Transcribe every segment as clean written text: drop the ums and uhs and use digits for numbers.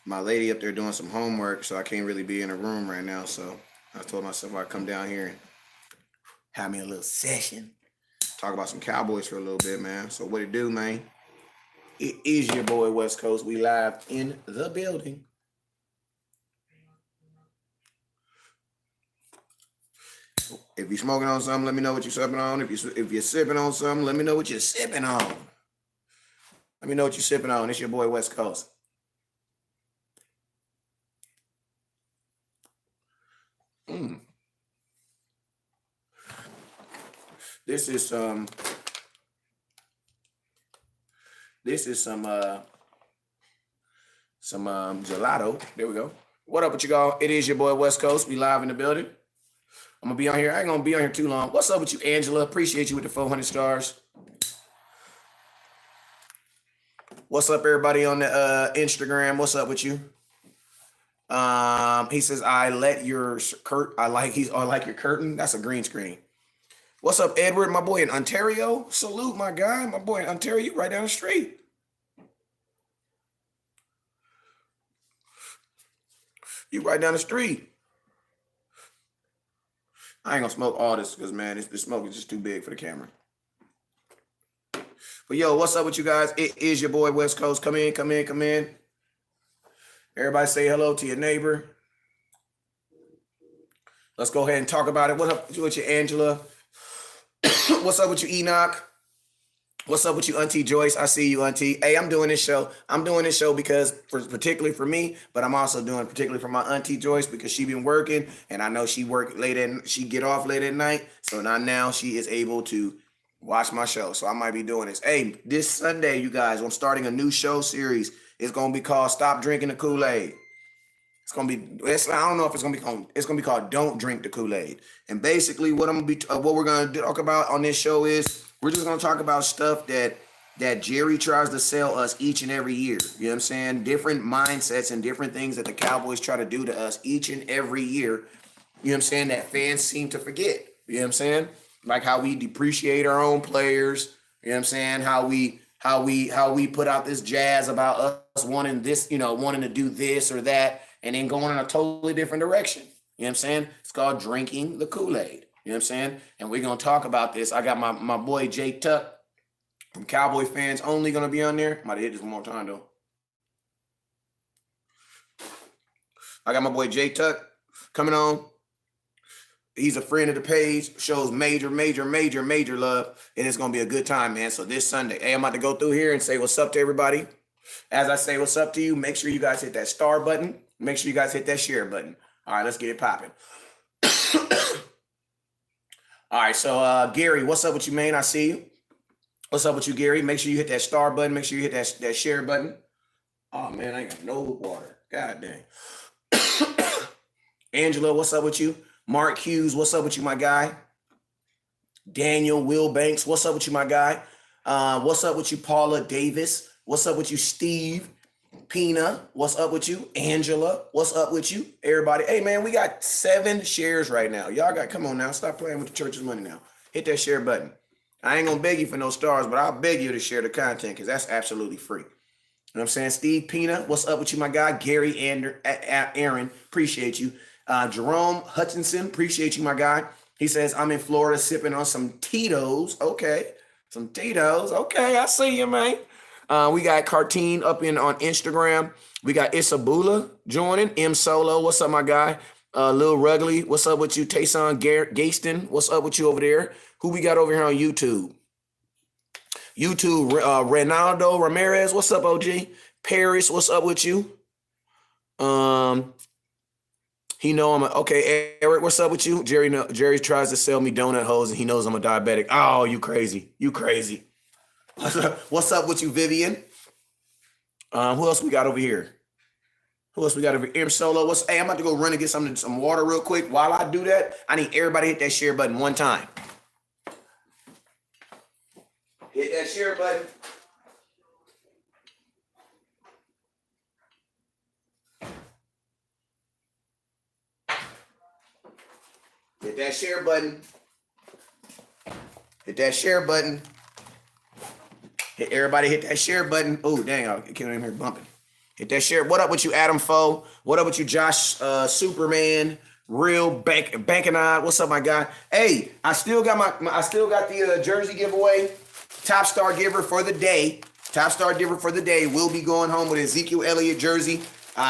my lady up there doing some homework, so I can't really be in a room right now. So I told myself I'd come down here and have me a little session, talk about some Cowboys for a little bit, man. So what it do, man? It is your boy West Coast. We live in the building. If you're smoking on something, let me know what you're sipping on. If you're sipping on something, let me know what you're sipping on. Let me know what you're sipping on. It's your boy West Coast. Mm. This is some. This is some gelato. There we go. What up with you, all? It is your boy West Coast. We live in the building. I'm gonna be on here. I ain't gonna be on here too long. What's up with you, Angela? Appreciate you with the 400 stars. What's up, everybody on the Instagram? What's up with you? He says, I like your curtain. That's a green screen. What's up, Edward? My boy in Ontario. Salute, my guy. My boy in Ontario, you right down the street. You right down the street. I ain't gonna smoke all this because, man, the smoke is just too big for the camera. But yo, what's up with you guys? It is your boy West Coast. Come in, come in, come in. Everybody say hello to your neighbor. Let's go ahead and talk about it. What up with you, Angela? What's up with you, Enoch? What's up with you, Auntie Joyce? I see you, Auntie. Hey, I'm doing this show. I'm doing this show because, particularly for me, but I'm also doing it particularly for my Auntie Joyce because she been working, and I know she get off late at night. So now she is able to watch my show. So I might be doing this. Hey, this Sunday, you guys, I'm starting a new show series. It's gonna be called "Stop Drinking the Kool-Aid." It's gonna be. I don't know if it's gonna be called. It's gonna be called "Don't Drink the Kool-Aid." And basically, what we're gonna talk about on this show is we're just gonna talk about stuff that Jerry tries to sell us each and every year. You know what I'm saying? Different mindsets and different things that the Cowboys try to do to us each and every year. You know what I'm saying? That fans seem to forget. You know what I'm saying? Like how we depreciate our own players. You know what I'm saying? How we put out this jazz about us wanting this, wanting to do this or that, and then going in a totally different direction. You know what I'm saying? It's called drinking the Kool-Aid. You know what I'm saying? And we're going to talk about this. I got my boy Jay Tuck from Cowboy Fans Only going to be on there. Might hit this one more time, though. I got my boy Jay Tuck coming on. He's a friend of the page, shows major love, and it's going to be a good time, man. So this Sunday, hey, I'm about to go through here and say what's up to everybody. As I say what's up to you, make sure you guys hit that star button. Make sure you guys hit that share button. All right, let's get it popping. All right, so Gary, what's up with you, man? I see you. What's up with you, Gary? Make sure you hit that star button. Make sure you hit that share button. Oh, man, I ain't got no water. God dang. Angela, what's up with you? Mark Hughes, what's up with you, my guy? Daniel Will Banks, what's up with you, my guy? What's up with you, Paula Davis? What's up with you, Steve? Pina, what's up with you? Angela, what's up with you? Everybody, hey, man, we got 7 shares right now. Y'all come on now. Stop playing with the church's money now. Hit that share button. I ain't going to beg you for no stars, but I'll beg you to share the content because that's absolutely free. You know what I'm saying? Steve Pina, what's up with you, my guy? Gary Aaron, appreciate you. Jerome Hutchinson, appreciate you, my guy. He says, I'm in Florida sipping on some Tito's. Okay. Some Tito's. Okay, I see you, man. We got Cartine up on Instagram. We got Isabula joining. M Solo, what's up, my guy? Lil Rugley, what's up with you? Tayson Gaston, what's up with you over there? Who we got over here on YouTube? Ronaldo Ramirez, what's up, OG? Paris, what's up with you? He know I'm okay. Eric, what's up with you? Jerry tries to sell me donut holes and he knows I'm a diabetic. Oh, you crazy. You crazy. What's up with you, Vivian? Who else we got over here? M Solo. Hey, I'm about to go run and get some water real quick. While I do that, I need everybody to hit that share button one time. Hit that share button. Hit that share button. Hit that share button. Everybody hit that share button. Oh, dang, I can't even hear bumping. Hit that share. What up with you, Adam Foe? What up with you, Josh Superman? Real Bankanod. What's up, my guy? Hey, I still got the jersey giveaway. Top star giver for the day. Top star giver for the day will be going home with Ezekiel Elliott jersey.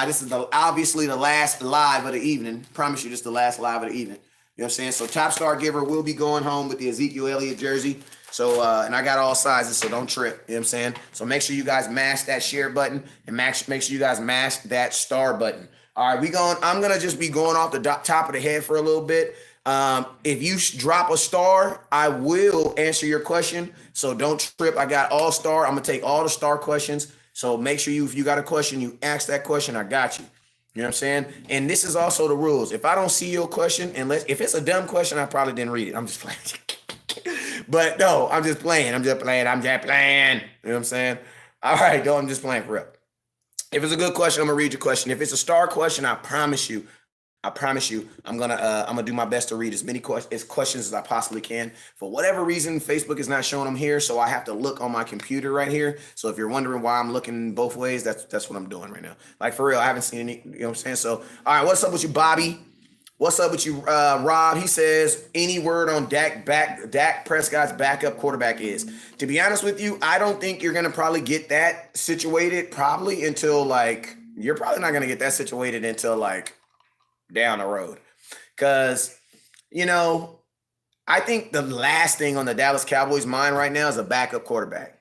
This is obviously the last live of the evening. Promise you, this is the last live of the evening. You know what I'm saying? So top star giver will be going home with the Ezekiel Elliott jersey. So, and I got all sizes, so don't trip. You know what I'm saying? So make sure you guys mash that share button and make sure you guys mash that star button. All right, I'm going to just be going off the top of the head for a little bit. If you drop a star, I will answer your question. So don't trip. I got all star. I'm going to take all the star questions. So make sure if you got a question, you ask that question. I got you. You know what I'm saying? And this is also the rules. If I don't see your question, if it's a dumb question, I probably didn't read it. I'm just playing. But no, I'm just playing. I'm just playing. You know what I'm saying? All right, though, I'm just playing for real. If it's a good question, I'm gonna read your question. If it's a star question, I promise you, I'm gonna do my best to read as many questions as I possibly can. For whatever reason, Facebook is not showing them here, so I have to look on my computer right here. So if you're wondering why I'm looking both ways, that's what I'm doing right now. Like for real, I haven't seen any. You know what I'm saying? So all right, what's up with you, Bobby? What's up with you, Rob? He says, any word on Dak Prescott's backup quarterback is? To be honest with you, I don't think you're going to probably get that situated probably until you're probably not going to get that situated until down the road. Because, I think the last thing on the Dallas Cowboys' mind right now is a backup quarterback.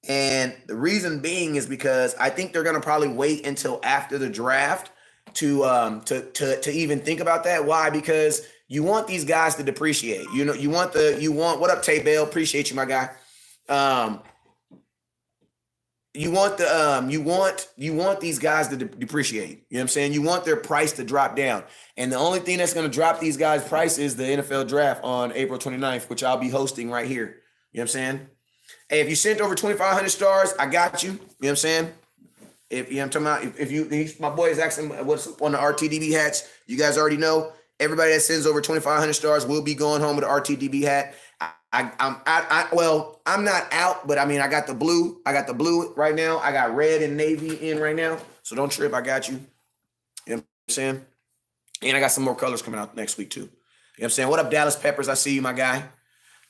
And the reason being is because I think they're going to probably wait until after the draft to even think about that. Why? Because you want these guys to depreciate. You want what up, Tay Bell? Appreciate you, my guy. You want these guys to depreciate. You know what I'm saying? You want their price to drop down. And the only thing that's going to drop these guys' price is the NFL draft on April 29th, which I'll be hosting right here. You know what I'm saying? Hey, if you sent over 2,500 stars, I got you. You know what I'm saying? If I'm talking about, my boy is asking what's on the RTDB hats. You guys already know. Everybody that sends over 2,500 stars will be going home with an RTDB hat. I'm not out, but I mean, I got the blue. I got the blue right now. I got red and navy in right now. So don't trip. I got you. You know what I'm saying? And I got some more colors coming out next week too. You know what I'm saying? What up, Dallas Peppers? I see you, my guy.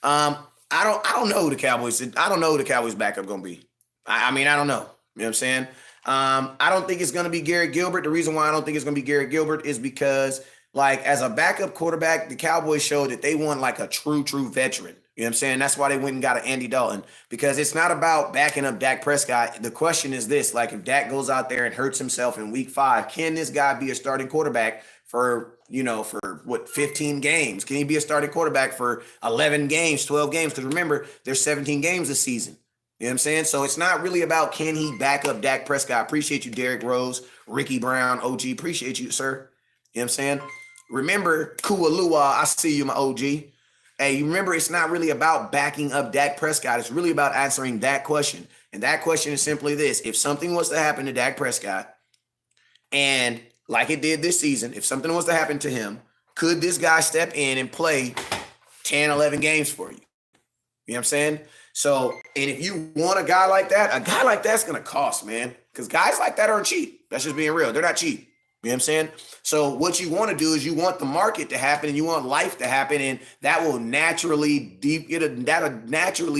I don't know who the Cowboys. I don't know who the Cowboys backup gonna be. I mean, I don't know. You know what I'm saying? I don't think it's going to be Garrett Gilbert. The reason why I don't think it's going to be Garrett Gilbert is because, as a backup quarterback, the Cowboys showed that they want a true veteran. You know what I'm saying? That's why they went and got an Andy Dalton, because it's not about backing up Dak Prescott. The question is this: if Dak goes out there and hurts himself in week 5, can this guy be a starting quarterback for 15 games? Can he be a starting quarterback for 11 games, 12 games? Because remember, there's 17 games this season. You know what I'm saying? So it's not really about can he back up Dak Prescott. Appreciate you, Derek Rose, Ricky Brown, OG. Appreciate you, sir. You know what I'm saying? Remember, Kualua, I see you, my OG. Hey, you remember, it's not really about backing up Dak Prescott. It's really about answering that question. And that question is simply this. If something was to happen to Dak Prescott, and like it did this season, if something was to happen to him, could this guy step in and play 10, 11 games for you? You know what I'm saying? So, and if you want a guy like that's going to cost, man. Because guys like that aren't cheap. That's just being real. They're not cheap. You know what I'm saying? So what you want to do is you want the market to happen and you want life to happen. And that will naturally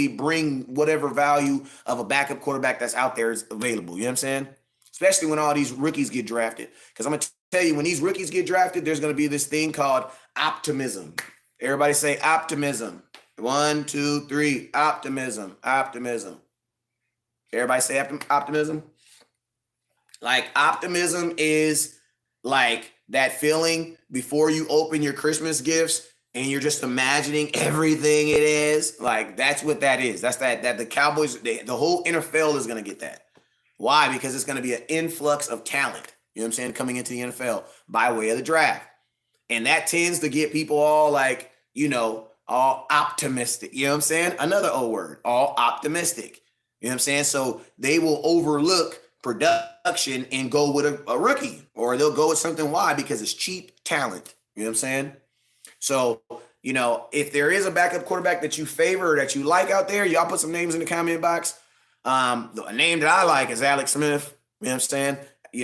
bring whatever value of a backup quarterback that's out there is available. You know what I'm saying? Especially when all these rookies get drafted. Because I'm going to tell you, when these rookies get drafted, there's going to be this thing called optimism. Everybody say optimism. 1, 2, 3. Optimism. Everybody say optimism. Optimism is that feeling before you open your Christmas gifts and you're just imagining everything it is. That's what that is. That's that the Cowboys, the whole NFL is going to get that. Why? Because it's going to be an influx of talent. You know what I'm saying? Coming into the NFL by way of the draft. And that tends to get people all all optimistic. You know what I'm saying? Another O word, all optimistic. You know what I'm saying? So they will overlook production and go with a rookie, or they'll go with something. Why? Because it's cheap talent. You know what I'm saying? So, if there is a backup quarterback that you favor or that you like out there, y'all put some names in the comment box. A name that I like is Alex Smith. You know what I'm saying?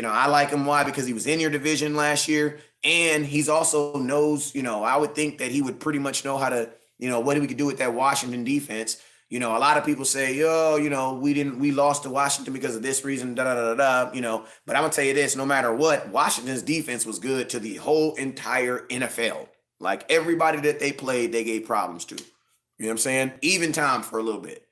I like him. Why? Because he was in your division last year, and he's also knows, I would think that he would pretty much know how to, what we could do with that Washington defense. A lot of people say, yo, we lost to Washington because of this reason, da da da da, but I'm gonna tell you this, no matter what, Washington's defense was good to the whole entire NFL. Like everybody that they played, they gave problems to. You know what I'm saying? Even time for a little bit.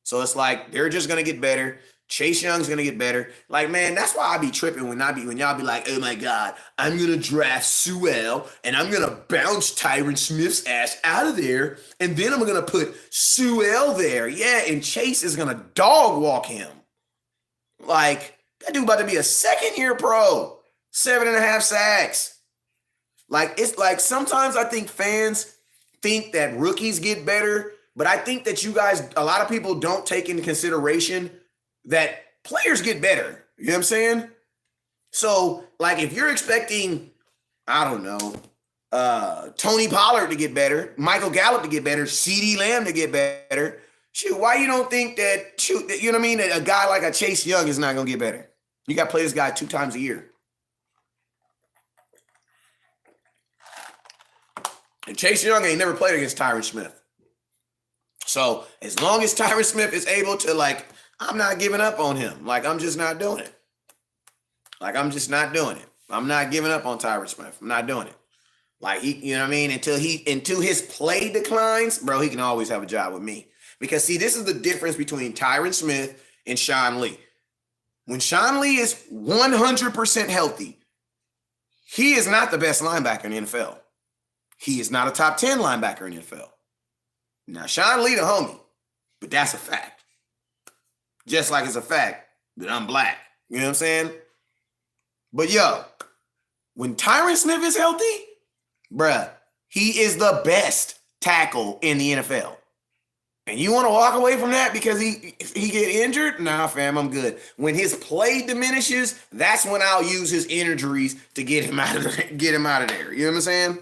So it's like they're just gonna get better. Chase Young's gonna get better. Like, man, that's why I be tripping when y'all be like, oh my God, I'm gonna draft Sewell and I'm gonna bounce Tyron Smith's ass out of there, and then I'm gonna put Sewell there. Yeah, and Chase is gonna dog walk him. Like, that dude about to be a second-year pro, 7.5 sacks. Like, it's like sometimes I think fans think that rookies get better, but I think that a lot of people don't take into consideration that players get better. You know what I'm saying? So, like, if you're expecting, I don't know, Tony Pollard to get better, Michael Gallup to get better, CeeDee Lamb to get better, why you don't think that, you know what I mean, that a guy like a Chase Young is not going to get better? You got to play this guy 2 times a year. And Chase Young ain't never played against Tyron Smith. So, as long as Tyron Smith is able to, like, I'm not giving up on him. Like, I'm just not doing it. I'm not giving up on Tyron Smith. I'm not doing it. Like, you know what I mean? Until his play declines, bro, he can always have a job with me. Because, see, this is the difference between Tyron Smith and Sean Lee. When Sean Lee is 100% healthy, he is not the best linebacker in the NFL. He is not a top 10 linebacker in the NFL. Now, Sean Lee the homie, but that's a fact. Just like it's a fact that I'm black. You know what I'm saying? But yo, when Tyron Smith is healthy, bruh, he is the best tackle in the NFL. And you want to walk away from that because he get injured? Nah, fam, I'm good. When his play diminishes, that's when I'll use his injuries to get him out of there. You know what I'm saying?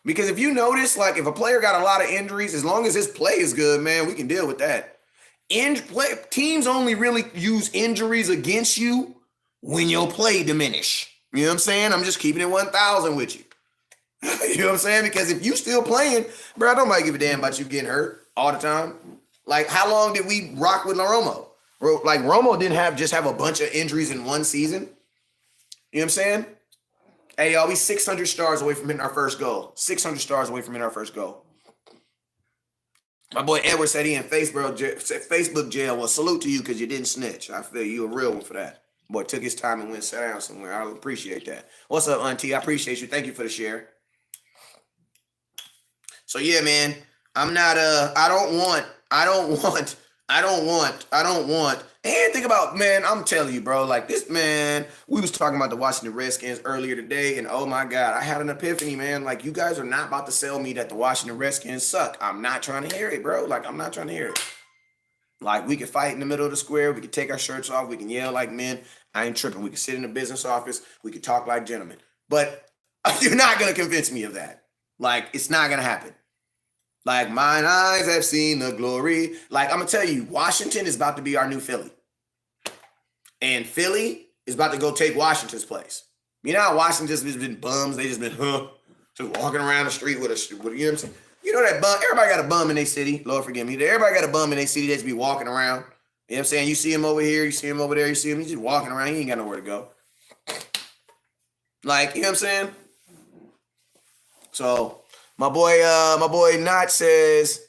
Because if you notice, like, if a player got a lot of injuries, as long as his play is good, man, we can deal with that. Teams only really use injuries against you when your play diminish. You know what I'm saying? I'm just keeping it 1,000 with you. You know what I'm saying? Because if you still playing, bro, I don't might give a damn about you getting hurt all the time. Like, how long did we rock with Romo? Like, Romo didn't have a bunch of injuries in one season. You know what I'm saying? Hey, y'all, we 600 stars away from hitting our first goal. 600 stars away from hitting our first goal. My boy Edward said he in Facebook jail. Well, salute to you because you didn't snitch. I feel you a real one for that. Boy took his time and went and sat down somewhere. I appreciate that. What's up, Auntie? I appreciate you. Thank you for the share. So yeah, man, I'm not I don't want. And think about, man, I'm telling you, bro, like this, man, we was talking about the Washington Redskins earlier today, and oh my God, I had an epiphany, man. Like, you guys are not about to sell me that the Washington Redskins suck. I'm not trying to hear it, bro. Like, I'm not trying to hear it. Like, we could fight in the middle of the square. We could take our shirts off. We can yell like men. I ain't tripping. We could sit in the business office. We could talk like gentlemen. But you're not going to convince me of that. Like, it's not going to happen. Like, mine eyes have seen the glory. Like, I'm going to tell you, Washington is about to be our new Philly. And Philly is about to go take Washington's place. You know how Washington's just been bums? They just been, just walking around the street with you know what I'm saying? You know that bum, everybody got a bum in their city. Lord forgive me. Everybody got a bum in their city. They just be walking around. You know what I'm saying? You see him over here, you see him over there, you see him, he's just walking around. He ain't got nowhere to go. Like, you know what I'm saying? So, my boy Knott says,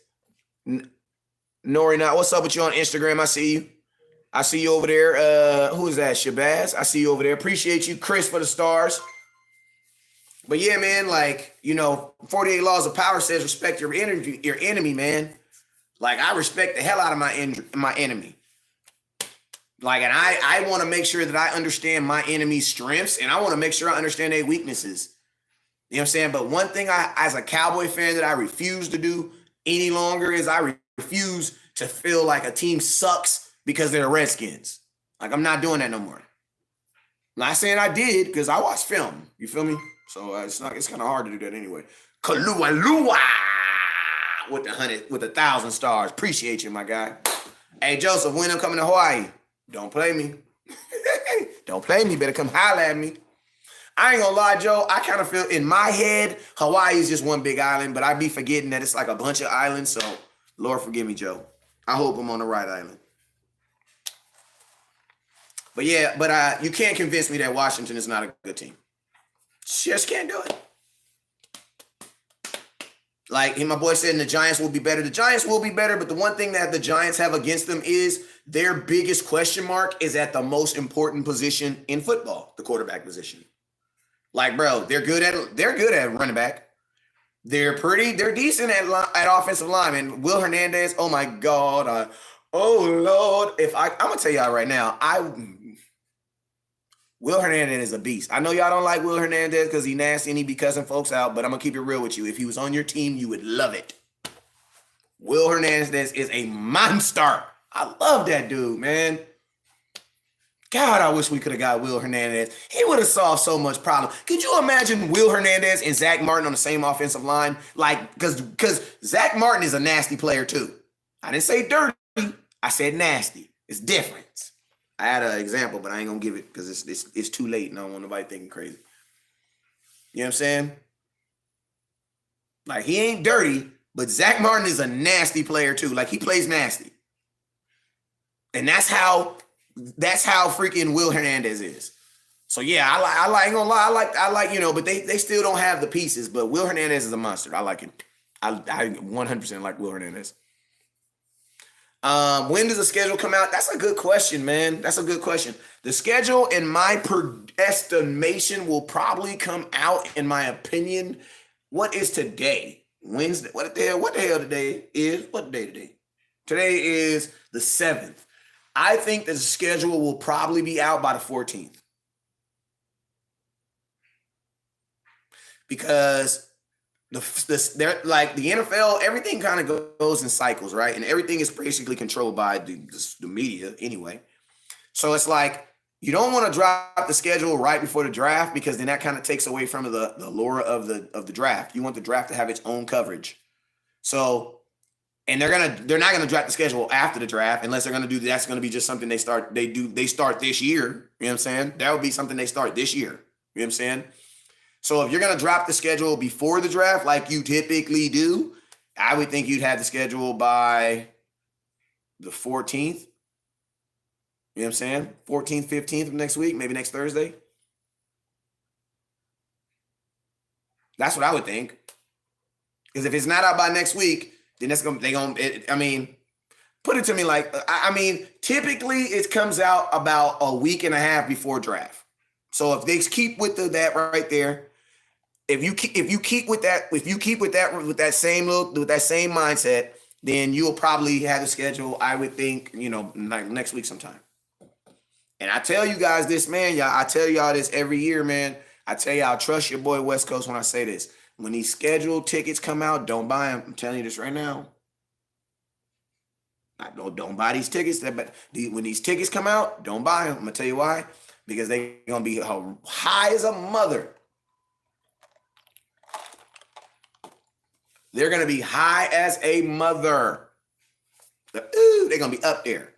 Nori Knott, what's up with you on Instagram? I see you. I see you over there. Who is that? Shabazz? I see you over there. Appreciate you. Chris for the stars. But yeah, man, like, 48 Laws of Power says respect your enemy, man. Like, I respect the hell out of my enemy. Like, and I want to make sure that I understand my enemy's strengths, and I want to make sure I understand their weaknesses. You know what I'm saying? But one thing as a Cowboy fan that I refuse to do any longer is I refuse to feel like a team sucks because they're Redskins. Like, I'm not doing that no more. Not saying I did, because I watch film. You feel me? So it's kind of hard to do that anyway. Kalua with 1,000 stars. Appreciate you, my guy. Hey, Joseph, when I'm coming to Hawaii, don't play me. Don't play me. Better come holler at me. I ain't gonna lie, Joe. I kind of feel in my head, Hawaii is just one big island, but I be forgetting that it's like a bunch of islands. So, Lord forgive me, Joe. I hope I'm on the right island. But yeah, you can't convince me that Washington is not a good team. Just can't do it. Like my boy said, the Giants will be better. The Giants will be better, but the one thing that the Giants have against them is their biggest question mark is at the most important position in football, the quarterback position. Like, bro, they're good at running back. They're decent at offensive line. And Will Hernandez, oh my God, oh Lord, I'm gonna tell y'all right now, Will Hernandez is a beast. I know y'all don't like Will Hernandez because he nasty and he be cussing folks out, but I'm going to keep it real with you. If he was on your team, you would love it. Will Hernandez is a monster. I love that dude, man. God, I wish we could have got Will Hernandez. He would have solved so much problem. Could you imagine Will Hernandez and Zach Martin on the same offensive line? Like, because Zach Martin is a nasty player too. I didn't say dirty. I said nasty. It's different. I had an example, but I ain't going to give it because it's too late and I don't want nobody thinking crazy. You know what I'm saying? Like, he ain't dirty, but Zach Martin is a nasty player too. Like, he plays nasty. And that's how freaking Will Hernandez is. So, yeah, I ain't going to lie. I like, but they still don't have the pieces, but Will Hernandez is a monster. I like him. I 100% like Will Hernandez. When does the schedule come out? That's a good question, man. That's a good question. The schedule, in my estimation, will probably come out, in my opinion. What is today? Wednesday. What the hell today is? What day today? Today is the 7th. I think the schedule will probably be out by the 14th. Because they're like the NFL, everything kind of goes in cycles, right? And everything is basically controlled by the media anyway. So it's like you don't want to drop the schedule right before the draft because then that kind of takes away from the lure of the draft. You want the draft to have its own coverage. So, and they're not gonna draft the schedule after the draft unless they're gonna do that's gonna be just something they start this year. You know what I'm saying? That would be something they start this year. You know what I'm saying? So if you're going to drop the schedule before the draft like you typically do, I would think you'd have the schedule by the 14th. You know what I'm saying? 14th, 15th of next week, maybe next Thursday. That's what I would think. Because if it's not out by next week, then put it to me like, typically it comes out about a week and a half before draft. So if they keep with that right there, if you keep with that same mindset, then you'll probably have the schedule, I would think, like next week sometime. And I tell you guys this, man, y'all, I tell y'all this every year, man. I tell y'all, trust your boy West Coast when I say this. When these scheduled tickets come out, don't buy them. I'm telling you this right now. Don't buy these tickets. But when these tickets come out, don't buy them. I'm going to tell you why. Because they're going to be high as a mother. They're going to be high as a mother. They're going to be up there.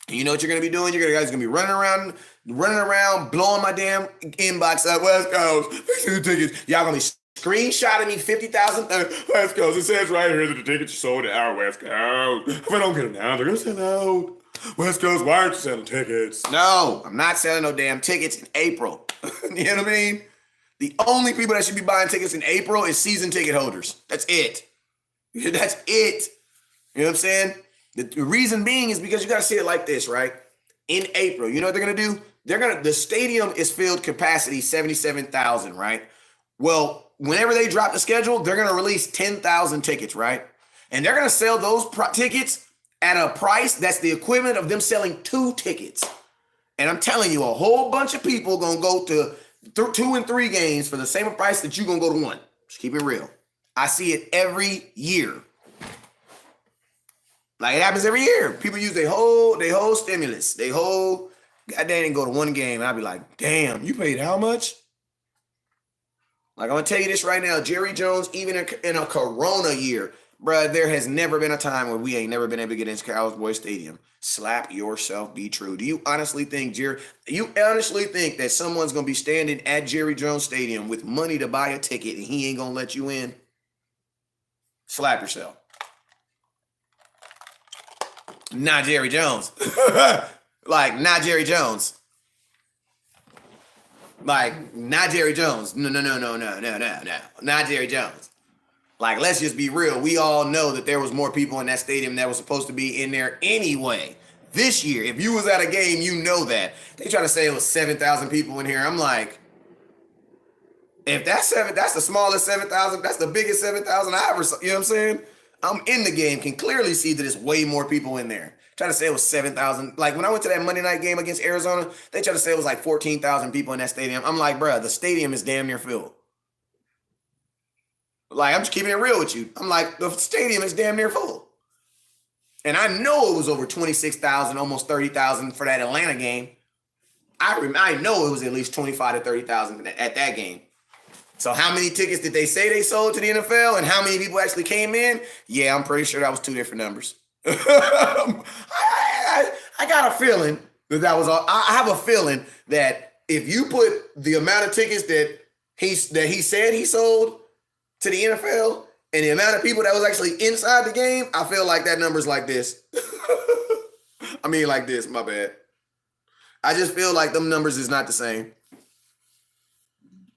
And you know what you're going to be doing? You guys going to be running around, blowing my damn inbox up. West Coast, fix the tickets. Y'all going to be screenshotting me 50,000. West Coast, it says right here that the tickets are sold at our West Coast. If I don't get them now, they're going to sell out. West Coast, why aren't you selling tickets? No, I'm not selling no damn tickets in April. You know what I mean? The only people that should be buying tickets in April is season ticket holders. That's it. That's it. You know what I'm saying? The reason being is because you got to see it like this, right? In April, you know what they're going to do? The stadium is filled capacity 77,000, right? Well, whenever they drop the schedule, they're going to release 10,000 tickets, right? And they're going to sell those tickets at a price that's the equivalent of them selling 2 tickets. And I'm telling you, a whole bunch of people going to go to 2 and 3 games for the same price that you're going to go to 1. Just keep it real. I see it every year. Like, it happens every year. People use their whole stimulus, goddamn, and go to 1 game. And I'll be like, damn, you paid how much? Like, I'm going to tell you this right now. Jerry Jones, even in a Corona year, Bruh, there has never been a time where we ain't never been able to get into Cowboys Stadium. Slap yourself, be true. Do you honestly think, that someone's gonna be standing at Jerry Jones Stadium with money to buy a ticket and he ain't gonna let you in? Slap yourself. Not Jerry Jones. Like, not Jerry Jones. Like, not Jerry Jones. No. Not Jerry Jones. Like, let's just be real. We all know that there was more people in that stadium that was supposed to be in there anyway. This year, if you was at a game, you know that. They try to say it was 7,000 people in here. I'm like, if that's the smallest 7,000, that's the biggest 7,000 I ever saw. You know what I'm saying? I'm in the game, can clearly see that there's way more people in there. Try to say it was 7,000. Like when I went to that Monday night game against Arizona, they tried to say it was like 14,000 people in that stadium. I'm like, bruh, the stadium is damn near filled. Like, I'm just keeping it real with you. I'm like, the stadium is damn near full. And I know it was over 26,000, almost 30,000 for that Atlanta game. I know it was at least 25 to 30,000 at that game. So how many tickets did they say they sold to the NFL and how many people actually came in? Yeah, I'm pretty sure that was two different numbers. I got a feeling that was all. I have a feeling that if you put the amount of tickets that he said he sold to the NFL and the amount of people that was actually inside the game, I feel like that number's like this. I mean like this, my bad. I just feel like them numbers is not the same.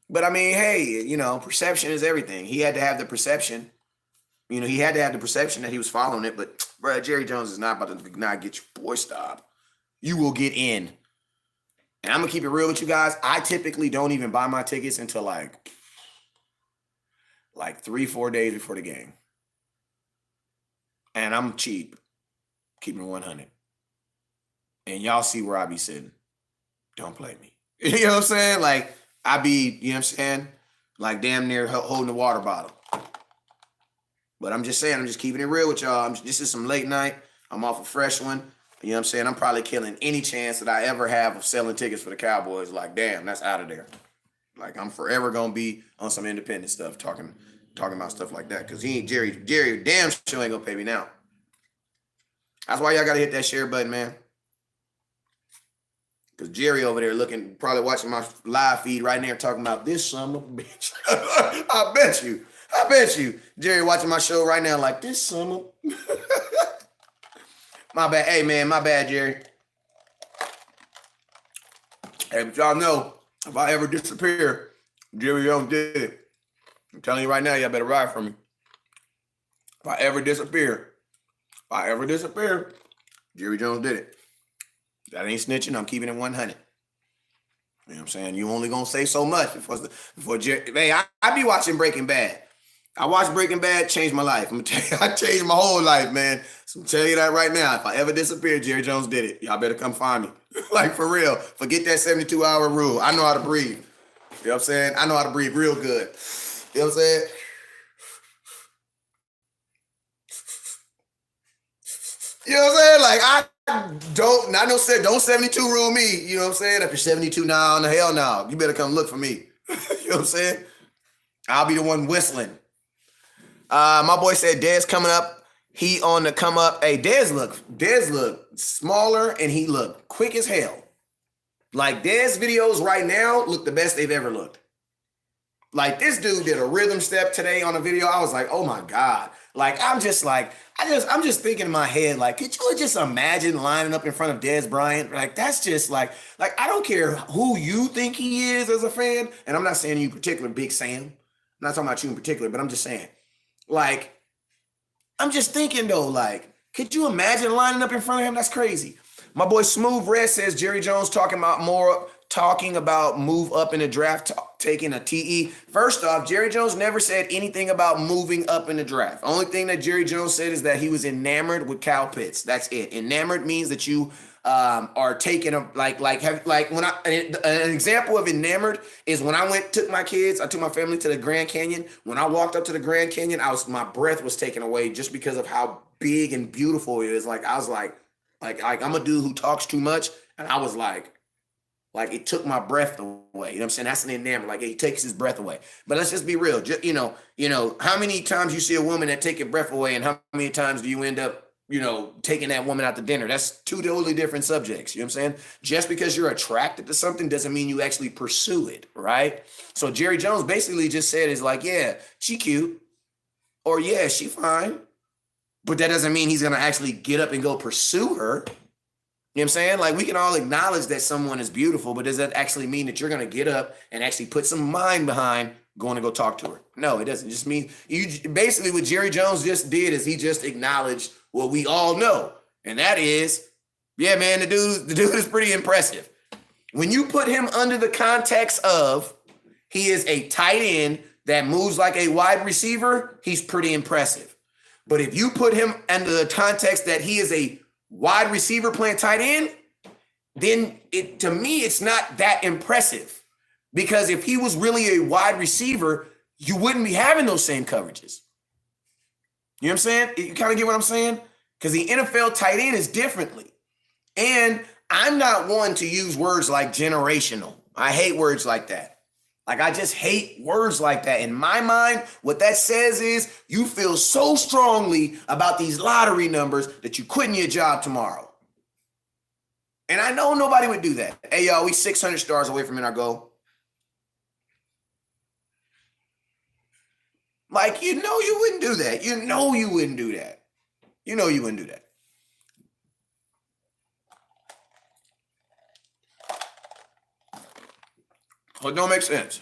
But I mean, hey, perception is everything. He had to have the perception. He had to have the perception that he was following it. But, bro, Jerry Jones is not about to not get your boy stopped. You will get in. And I'm going to keep it real with you guys. I typically don't even buy my tickets until like 3-4 days before the game. And I'm cheap, keeping it 100. And y'all see where I be sitting. Don't play me. You know what I'm saying? Like, I be, you know what I'm saying? Like damn near holding the water bottle. But I'm just saying, I'm just keeping it real with y'all. This is some late night. I'm off a fresh one. You know what I'm saying? I'm probably killing any chance that I ever have of selling tickets for the Cowboys. Like, damn, that's out of there. Like, I'm forever going to be on some independent stuff, talking about stuff like that. Because Jerry damn sure ain't going to pay me now. That's why y'all got to hit that share button, man. Because Jerry over there probably watching my live feed right now talking about this son of a bitch. I bet you. Jerry watching my show right now like this son of... My bad. Hey, man, my bad, Jerry. Hey, but y'all know, if I ever disappear, Jerry Jones did it. I'm telling you right now, y'all better ride for me. If I ever disappear, Jerry Jones did it. That ain't snitching. I'm keeping it 100. You know what I'm saying? You only gonna say so much before Jerry. Hey, I be watching Breaking Bad. I watched Breaking Bad, changed my life. I'm gonna tell you, I changed my whole life, man. So I'm telling you that right now. If I ever disappear, Jerry Jones did it. Y'all better come find me. Like for real. Forget that 72-hour rule. I know how to breathe. You know what I'm saying? I know how to breathe real good. You know what I'm saying? You know what I'm saying? Like don't 72 rule me. You know what I'm saying? If you're 72 now, no, hell no. You better come look for me. You know what I'm saying? I'll be the one whistling. My boy said Dez coming up. He on the come up. Hey, Dez look smaller and he look quick as hell. Like Dez videos right now look the best they've ever looked. Like this dude did a rhythm step today on a video. I was like, oh my God. Like I'm just thinking in my head, like, could you just imagine lining up in front of Dez Bryant? Like that's just like I don't care who you think he is as a fan, and I'm not saying you in particular, Big Sam. I'm not talking about you in particular, but I'm just saying, like, I'm just thinking though, like, could you imagine lining up in front of him? That's crazy. My boy Smooth Red says Jerry Jones talking about move up in the draft, taking a TE. First off, Jerry Jones never said anything about moving up in the draft. Only thing that Jerry Jones said is that he was enamored with Kyle Pitts. That's it. Enamored means that you are taking an example of enamored is when I took my family to the Grand Canyon. When I walked up to the Grand Canyon, my breath was taken away just because of how big and beautiful it is. Like I was like I'm a dude who talks too much, and I was like Like it took my breath away. You know what I'm saying? That's an enamor. Like it takes his breath away. But let's just be real. How many times you see a woman that take your breath away, and how many times do you end up, taking that woman out to dinner? That's two totally different subjects. You know what I'm saying? Just because you're attracted to something doesn't mean you actually pursue it, right? So Jerry Jones basically just said is like, yeah, she cute, or yeah, she fine, but that doesn't mean he's gonna actually get up and go pursue her. You know what I'm saying? Like we can all acknowledge that someone is beautiful, but does that actually mean that you're going to get up and actually put some mind behind going to go talk to her? No, it doesn't. Just mean you basically what Jerry Jones just did is he just acknowledged what we all know. And that is, yeah, man, the dude is pretty impressive. When you put him under the context of he is a tight end that moves like a wide receiver, he's pretty impressive. But if you put him under the context that he is a wide receiver playing tight end, then to me, it's not that impressive. Because if he was really a wide receiver, you wouldn't be having those same coverages. You know what I'm saying? You kind of get what I'm saying? Because the NFL tight end is differently. And I'm not one to use words like generational. I hate words like that. Like, I just hate words like that. In my mind, what that says is you feel so strongly about these lottery numbers that you quitting your job tomorrow. And I know nobody would do that. Hey, y'all, we 600 stars away from in our goal. Like, you wouldn't do that. You wouldn't do that. You wouldn't do that. Well, it don't make sense.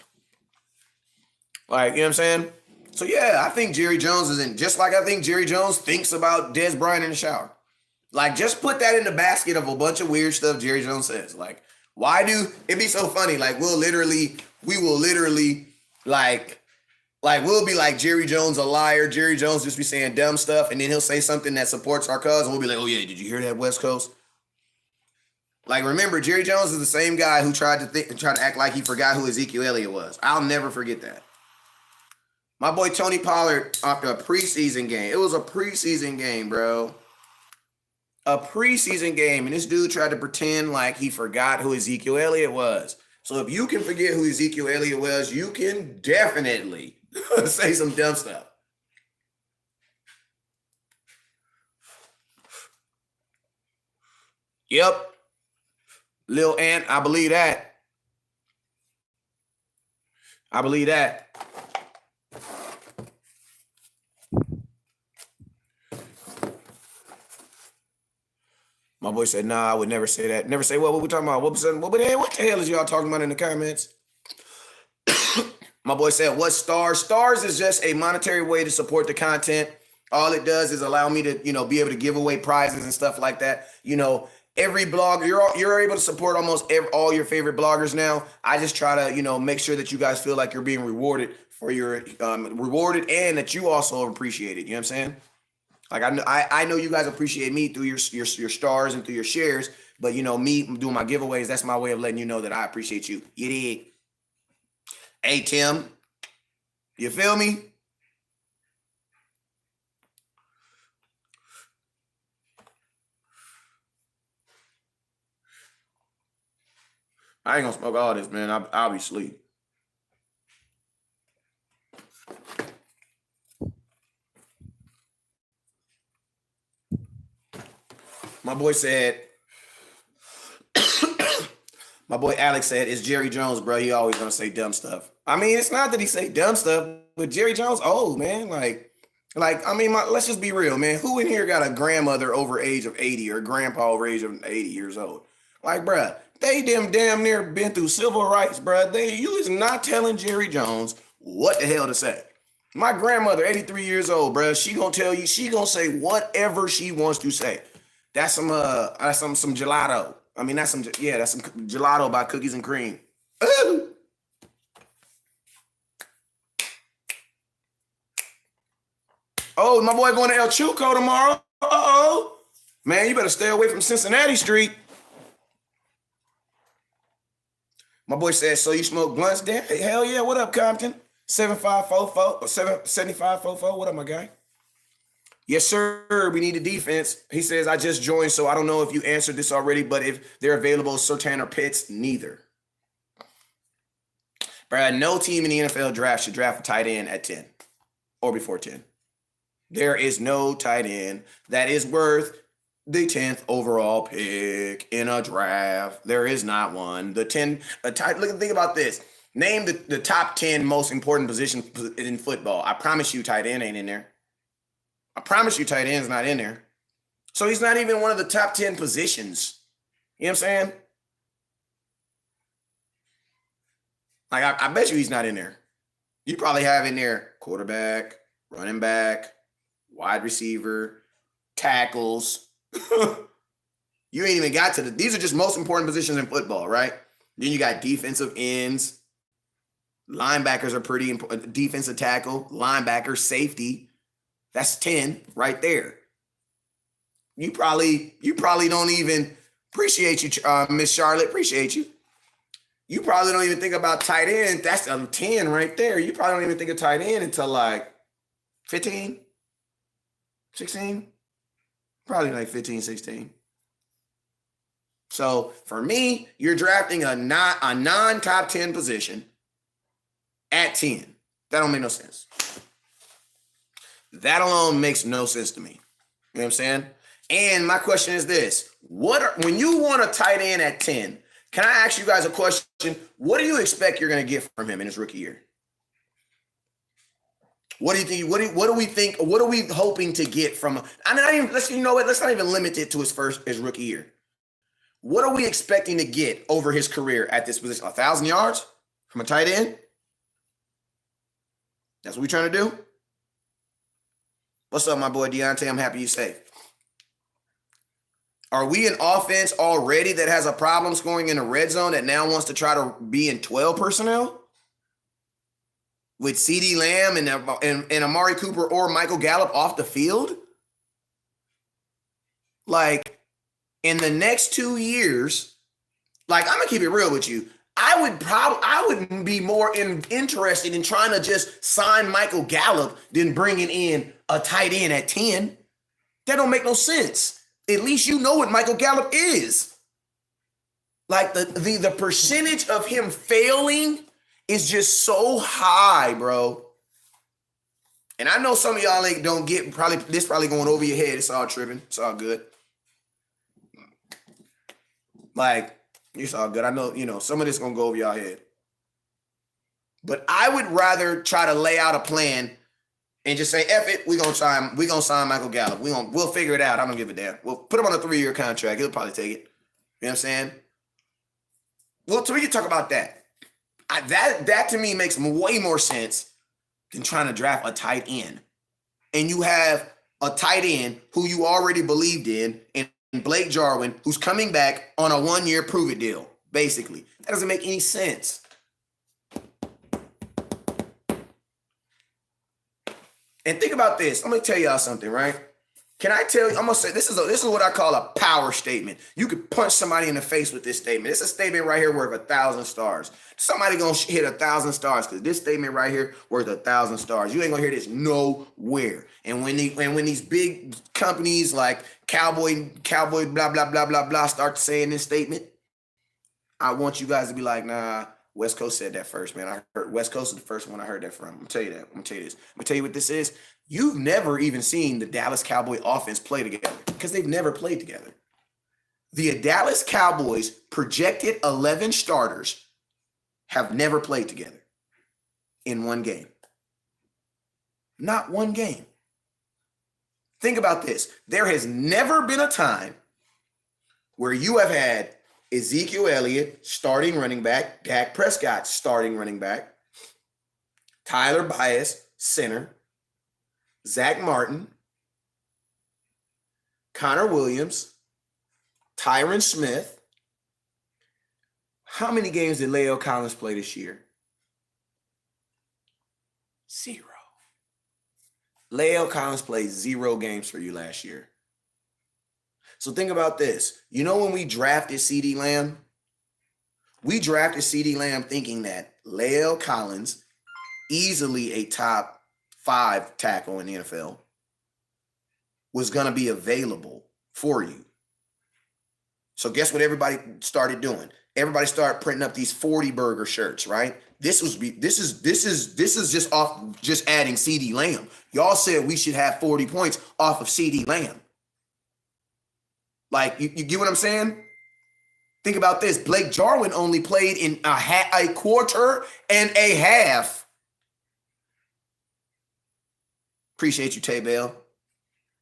Like, you know what I'm saying? So, yeah, I think Jerry Jones is in, just like I think Jerry Jones thinks about Des Bryant in the shower. Like, just put that in the basket of a bunch of weird stuff Jerry Jones says. Like, why do, it'd be so funny. Like, we will literally, we'll be like, Jerry Jones a liar. Jerry Jones just be saying dumb stuff. And then he'll say something that supports our cause. And we'll be like, oh, yeah, did you hear that, West Coast? Like, remember, Jerry Jones is the same guy who tried to act like he forgot who Ezekiel Elliott was. I'll never forget that. My boy Tony Pollard, after a preseason game, it was a preseason game, bro. A preseason game, and this dude tried to pretend like he forgot who Ezekiel Elliott was. So if you can forget who Ezekiel Elliott was, you can definitely say some dumb stuff. Yep. Lil Ant, I believe that. I believe that. My boy said, nah, I would never say that. Never say what we talking about. What the hell is y'all talking about in the comments? My boy said, what stars? Stars is just a monetary way to support the content. All it does is allow me to, be able to give away prizes and stuff like that. Every blog, you're able to support almost all your favorite bloggers now. I just try to, make sure that you guys feel like you're being rewarded for your rewarded and that you also appreciate it. You know what I'm saying? Like I know you guys appreciate me through your stars and through your shares, but me doing my giveaways, that's my way of letting you know that I appreciate you. You dig? Hey Tim, you feel me? I ain't gonna smoke all this, man. I'll be asleep. My boy said, my boy Alex said, it's Jerry Jones, bro. He always gonna say dumb stuff. I mean, it's not that he say dumb stuff, but Jerry Jones old, man. Let's just be real, man. Who in here got a grandmother over age of 80 or a grandpa over age of 80 years old? Like, bruh, they damn near been through civil rights, bruh. You is not telling Jerry Jones what the hell to say. My grandmother, 83 years old, bruh, she gonna tell you, she gonna say whatever she wants to say. That's some gelato. I mean, that's some gelato by Cookies and Cream. Ooh. Oh, my boy going to El Chuco tomorrow. Uh-oh. Man, you better stay away from Cincinnati Street. My boy said, so you smoke blunts? Damn, hell yeah. What up, Compton? 7544 or 7544. What up, my guy? Yes, sir. We need a defense. He says, I just joined, so I don't know if you answered this already, but if they're available, Surtain or Pitts, neither. Brad, no team in the NFL draft should draft a tight end at 10 or before 10. There is no tight end that is worth the 10th overall pick in a draft. There is not one. Look, think about this. Name the top 10 most important positions in football. I promise you tight end ain't in there. I promise you tight end's not in there. So he's not even one of the top 10 positions. You know what I'm saying? Like, I bet you he's not in there. You probably have in there quarterback, running back, wide receiver, tackles. You ain't even got to these are just most important positions in football, right? Then you got defensive ends. Linebackers are pretty important. Defensive tackle, linebacker, safety. That's 10 right there. You probably don't even appreciate you, Miss Charlotte. Appreciate you. You probably don't even think about tight end. That's a 10 right there. You probably don't even think of tight end until like 15, 16. Probably like 15, 16. So for me, you're drafting a non-top 10 position at 10. That don't make no sense. That alone makes no sense to me. You know what I'm saying? And my question is this. When you want a tight end at 10, can I ask you guys a question? What do you expect you're going to get from him in his rookie year? What do you think? What do we think? What are we hoping to get from him? Let's not even limit it to his rookie year. What are we expecting to get over his career at this position? 1,000 yards from a tight end? That's what we're trying to do? What's up, my boy Deontay? I'm happy you're safe. Are we an offense already that has a problem scoring in the red zone that now wants to try to be in 12 personnel? With CeeDee Lamb and Amari Cooper or Michael Gallup off the field? Like, in the next 2 years, like, I'm going to keep it real with you. I would be more interested in trying to just sign Michael Gallup than bringing in a tight end at 10. That don't make no sense. At least you know what Michael Gallup is. Like, the percentage of him failing is just so high, bro. And I know some of y'all don't get this probably going over your head. It's all tripping. It's all good. Like, it's all good. I know, some of this gonna go over y'all head. But I would rather try to lay out a plan and just say, F it, we're gonna sign Michael Gallup. We'll figure it out. I don't give a damn. We'll put him on a 3-year contract. He'll probably take it. You know what I'm saying? Well, so we can talk about that. That to me makes way more sense than trying to draft a tight end. And you have a tight end who you already believed in, and Blake Jarwin, who's coming back on a 1-year prove-it deal, basically. That doesn't make any sense. And think about this. I'm going to tell y'all something, right? Can I tell you? I'm going to say this is what I call a power statement. You could punch somebody in the face with this statement. It's a statement right here worth 1,000 stars. Somebody going to hit 1,000 stars because this statement right here worth 1,000 stars. You ain't going to hear this nowhere. And when these big companies like Cowboy, blah, blah, blah, blah, blah, start saying this statement, I want you guys to be like, nah, West Coast said that first, man. I heard West Coast is the first one I heard that from. I'm going to tell you that. I'm going to tell you this. I'm going to tell you what this is. You've never even seen the Dallas Cowboy offense play together because they've never played together. The Dallas Cowboys projected 11 starters have never played together in one game. Not one game. Think about this. There has never been a time where you have had Ezekiel Elliott, starting running back, Dak Prescott, starting running back, Tyler Bias, center, Zach Martin, Connor Williams, Tyron Smith. How many games did La'el Collins play this year? 0. La'el Collins played 0 games for you last year. So think about this. You know when we drafted CeeDee Lamb? We drafted CeeDee Lamb thinking that La'el Collins, easily a top 5 tackle in the NFL. was going to be available for you. So guess what everybody started doing? Everybody started printing up these 40 burger shirts, right? This is just off just adding CD Lamb. Y'all said we should have 40 points off of CD Lamb. Like, you get what I'm saying? Think about this. Blake Jarwin only played in a quarter and a half. Appreciate you, Tay Bell.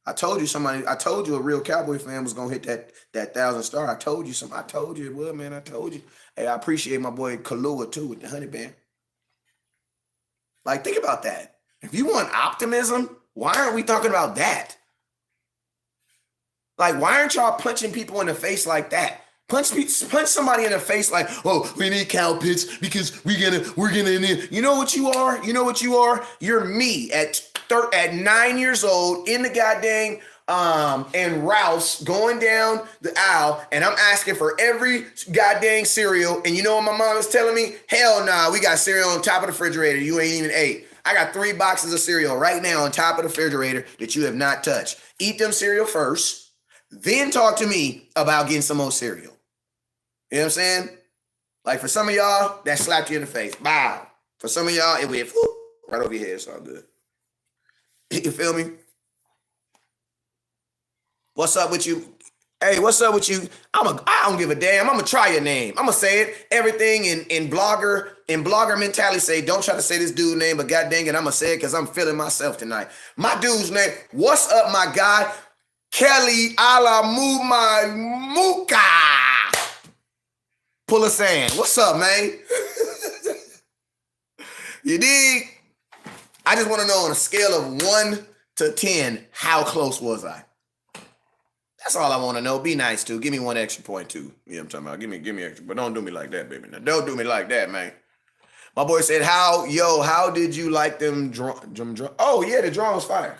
I told you a real Cowboy fan was gonna hit that 1,000 star. I told you it would, man. I told you. Hey, I appreciate my boy Kalua too with the honey band. Like, think about that. If you want optimism, why aren't we talking about that? Like, why aren't y'all punching people in the face like that? Punch somebody in the face like, oh, we need Cal Pitts because we're gonna. You know what you are? You're me at 9 years old in the goddamn and Ralph's going down the aisle, and I'm asking for every goddamn cereal. And you know what my mom is telling me? Hell nah, we got cereal on top of the refrigerator. You ain't even ate. I got 3 boxes of cereal right now on top of the refrigerator that you have not touched. Eat them cereal first, then talk to me about getting some more cereal. You know what I'm saying? Like, for some of y'all, that slapped you in the face. Bow. For some of y'all, it went whoop, right over your head. It's all good. You feel me? What's up with you? Hey, what's up with you? I don't give a damn. I'm gonna try your name. I'm gonna say it. Everything in blogger mentality say, don't try to say this dude's name, but god dang it, I'm gonna say it because I'm feeling myself tonight. My dude's name, what's up, my guy? Kelly Alamuma Muka. Pull a sand. What's up, man? You dig? I just want to know on a scale of 1 to 10, how close was I? That's all I want to know. Be nice, too. Give me 1 extra point, too. You know what I'm talking about? Give me extra. But don't do me like that, baby. Now, don't do me like that, man. My boy said, how did you like them? Oh, yeah, the drawing was fire.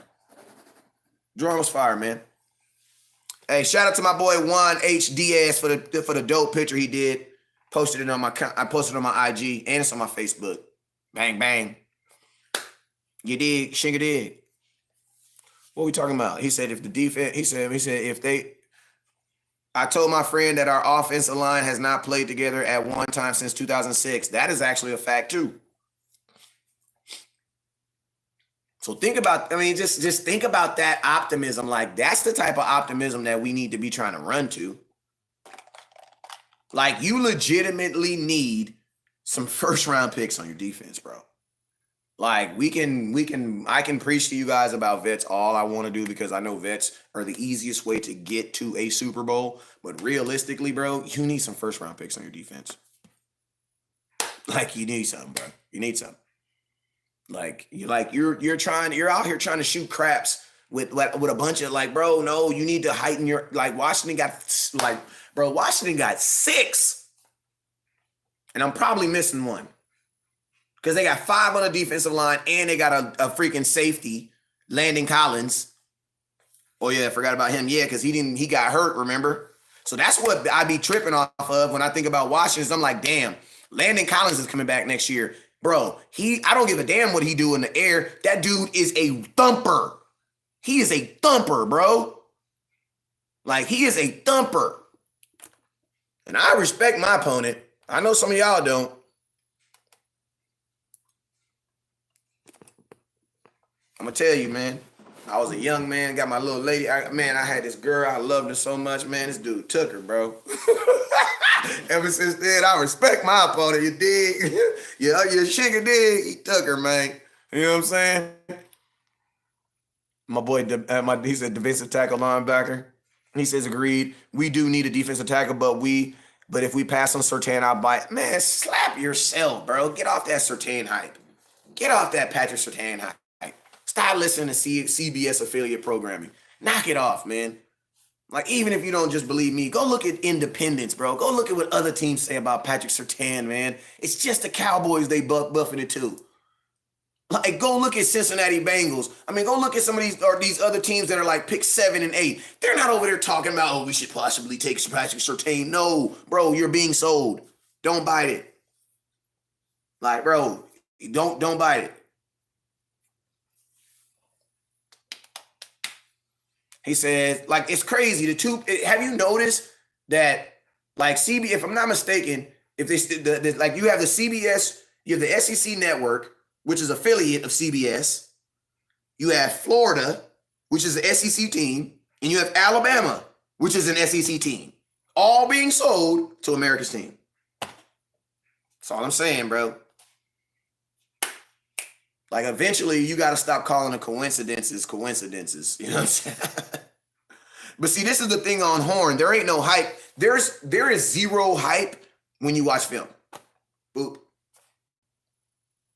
Drawing was fire, man. Hey, shout out to my boy Juan H. Diaz for the dope picture he did. I posted it on my IG and it's on my Facebook. Bang, bang. You dig? Shinga dig. What we talking about? He said if the defense, he said if they, I told my friend that our offensive line has not played together at one time since 2006. That is actually a fact too. So think about, just think about that optimism. Like, that's the type of optimism that we need to be trying to run to. Like, you legitimately need some first round picks on your defense, bro. Like, I can preach to you guys about vets all I want to do because I know vets are the easiest way to get to a Super Bowl. But realistically, bro, you need some first round picks on your defense. Like, you need something, bro. You need something. You're out here trying to shoot craps with a bunch of, like, bro, no, you need to heighten your, like, Washington got 6. And I'm probably missing one. Because they got 5 on the defensive line and they got a freaking safety, Landon Collins. Oh yeah, I forgot about him. Yeah, because he got hurt, remember? So that's what I be tripping off of when I think about Washington. I'm like, damn, Landon Collins is coming back next year. Bro, I don't give a damn what he do in the air. That dude is a thumper. He is a thumper, bro. Like, he is a thumper. And I respect my opponent. I know some of y'all don't. I'm going to tell you, man. I was a young man, got my little lady. I had this girl. I loved her so much, man. This dude took her, bro. Ever since then, I respect my opponent. You dig? You sugar dig. He took her, man. You know what I'm saying? My boy, he said defensive tackle linebacker. He says, agreed. We do need a defensive tackle, but if we pass on Surtain, I'll bite. Man, slap yourself, bro. Get off that Surtain hype. Get off that Patrick Surtain hype. Stop listening to CBS affiliate programming. Knock it off, man. Like, even if you don't just believe me, go look at independents, bro. Go look at what other teams say about Patrick Surtain, man. It's just the Cowboys they buffing it too. Like, go look at Cincinnati Bengals. Go look at some of these other teams that are like pick 7 and 8. They're not over there talking about, oh, we should possibly take Patrick Surtain. No, bro, you're being sold. Don't bite it. Like, bro, don't bite it. He says, like, it's crazy. Have you noticed that, like, if I'm not mistaken, if like, you have the CBS, you have the SEC network, which is affiliate of CBS. You have Florida, which is an SEC team, and you have Alabama, which is an SEC team, all being sold to America's team. That's all I'm saying, bro. Like, eventually, you got to stop calling the coincidences. You know what I'm saying? But see, this is the thing on Horn. There ain't no hype. There is zero hype when you watch film. Boop.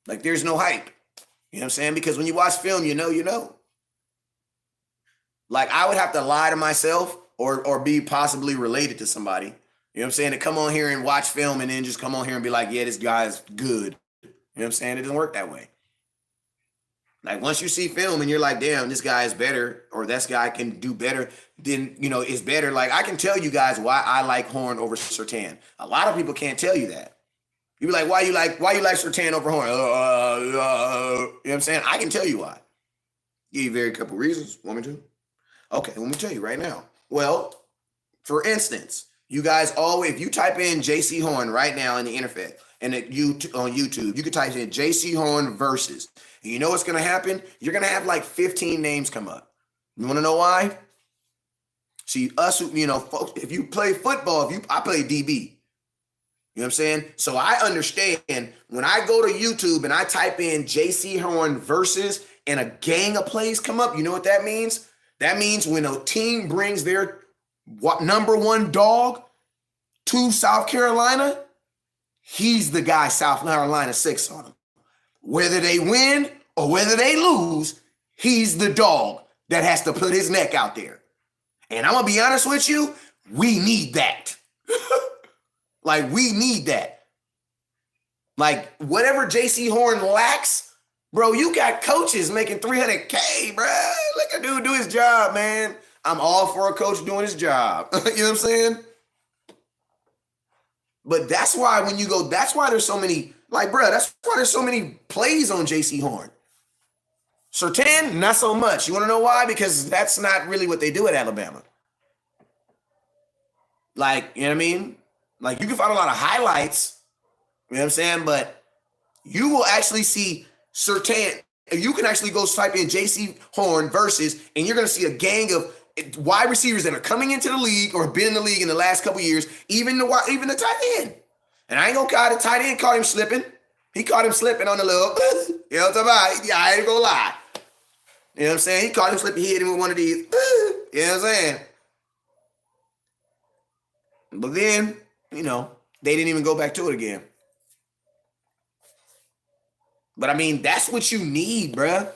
Like, there's no hype. You know what I'm saying? Because when you watch film, you know. Like, I would have to lie to myself or be possibly related to somebody. You know what I'm saying? To come on here and watch film and then just come on here and be like, yeah, this guy's good. You know what I'm saying? It doesn't work that way. Like, once you see film and you're like, damn, this guy is better, or this guy can do better, then, is better. Like, I can tell you guys why I like Horn over Surtain. A lot of people can't tell you that. You be like, why you like Surtain over Horn? You know what I'm saying? I can tell you why. Give you a very couple reasons. Want me to? Okay, let me tell you right now. Well, for instance, you guys always, if you type in JC Horn right now in the internet and on YouTube, you can type in JC Horn versus. And you know what's going to happen? You're going to have like 15 names come up. You want to know why? See, us, folks, if you play football, I play DB. You know what I'm saying? So I understand when I go to YouTube and I type in JC Horn versus and a gang of plays come up, you know what that means? That means when a team brings their number one dog to South Carolina, he's the guy South Carolina 6 on him. Whether they win or whether they lose, he's the dog that has to put his neck out there. And I'm going to be honest with you, we need that. Like, we need that. Like, whatever JC Horn lacks, bro, you got coaches making $300K, bro. Let a dude do his job, man. I'm all for a coach doing his job. You know what I'm saying? But that's why that's why there's so many, like, bro, that's why there's so many plays on JC Horn. Surtain, not so much. You want to know why? Because that's not really what they do at Alabama. Like, you know what I mean? Like, you can find a lot of highlights, you know what I'm saying? But you will actually see Surtain. You can actually go type in JC Horn versus, and you're going to see a gang of wide receivers that are coming into the league or been in the league in the last couple of years, even the tight end. And I ain't going to call the tight end, caught him slipping. He caught him slipping on the little, you know what I'm talking about? Yeah, I ain't going to lie. You know what I'm saying? He caught him slipping. He hit him with one of these. You know what I'm saying? But then, they didn't even go back to it again. But I mean, that's what you need, bruh.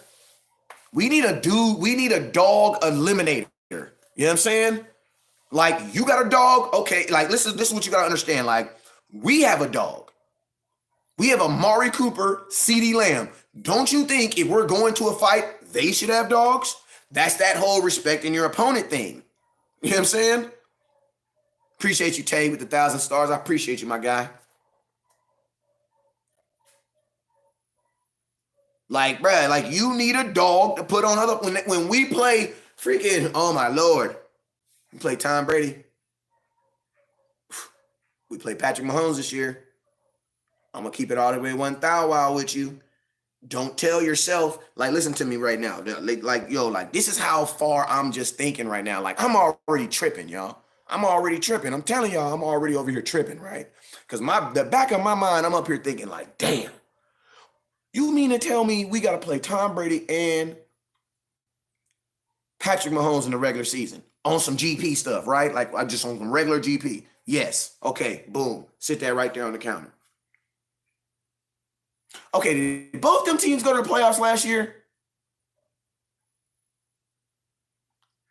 We need a dog eliminator. You know what I'm saying? Like, you got a dog, okay, like, this is what you got to understand. Like, we have a dog. We have a Amari Cooper, CeeDee Lamb. Don't you think if we're going to a fight, they should have dogs? That's that whole respecting your opponent thing. You know what I'm saying? Appreciate you, Tay, with the 1,000 stars. I appreciate you, my guy. Like, bruh, like, you need a dog to put on other. When we play freaking, oh my Lord, we play Tom Brady. We play Patrick Mahomes this year. I'm gonna keep it all the way 1,000 with you. Don't tell yourself, like, listen to me right now. Like, this is how far I'm just thinking right now. Like, I'm already tripping, y'all. I'm already tripping. I'm telling y'all, I'm already over here tripping, right? Because the back of my mind, I'm up here thinking, like, damn. You mean to tell me we got to play Tom Brady and Patrick Mahomes in the regular season on some GP stuff, right? Like, I just on some regular GP. Yes. Okay. Boom. Sit that right there on the counter. Okay. Did both them teams go to the playoffs last year?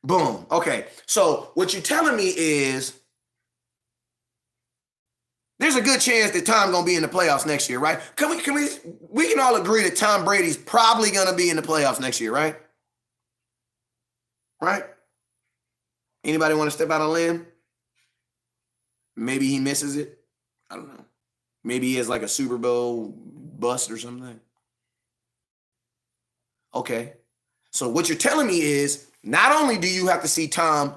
Boom. Okay. So what you're telling me is there's a good chance that Tom gonna be in the playoffs next year, right? We can all agree that Tom Brady's probably gonna be in the playoffs next year, right? Right? Anybody want to step out on a limb? Maybe he misses it. I don't know. Maybe he has like a Super Bowl bust or something. Okay. So what you're telling me is Not only do you have to see Tom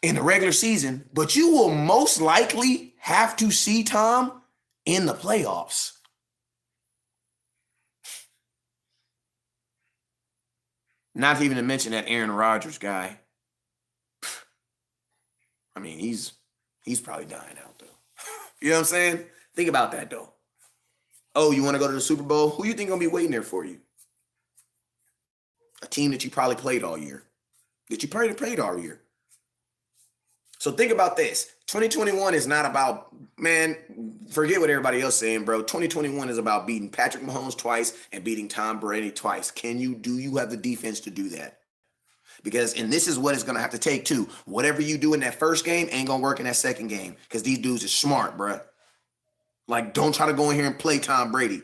in the regular season, but you will most likely have to see Tom in the playoffs. Not even to mention that Aaron Rodgers guy. I mean, he's probably dying out though. You know what I'm saying? Think about that though. Oh, you want to go to the Super Bowl? Who you think gonna be waiting there for you? A team that you probably played all year. That you probably played all year. So think about this. 2021 is not about, man, forget what everybody else saying, bro. 2021 is about beating Patrick Mahomes twice and beating Tom Brady twice. Do you have the defense to do that? Because, and this is what it's going to have to take too. Whatever you do in that first game ain't going to work in that second game because these dudes are smart, bro. Like, don't try to go in here and play Tom Brady.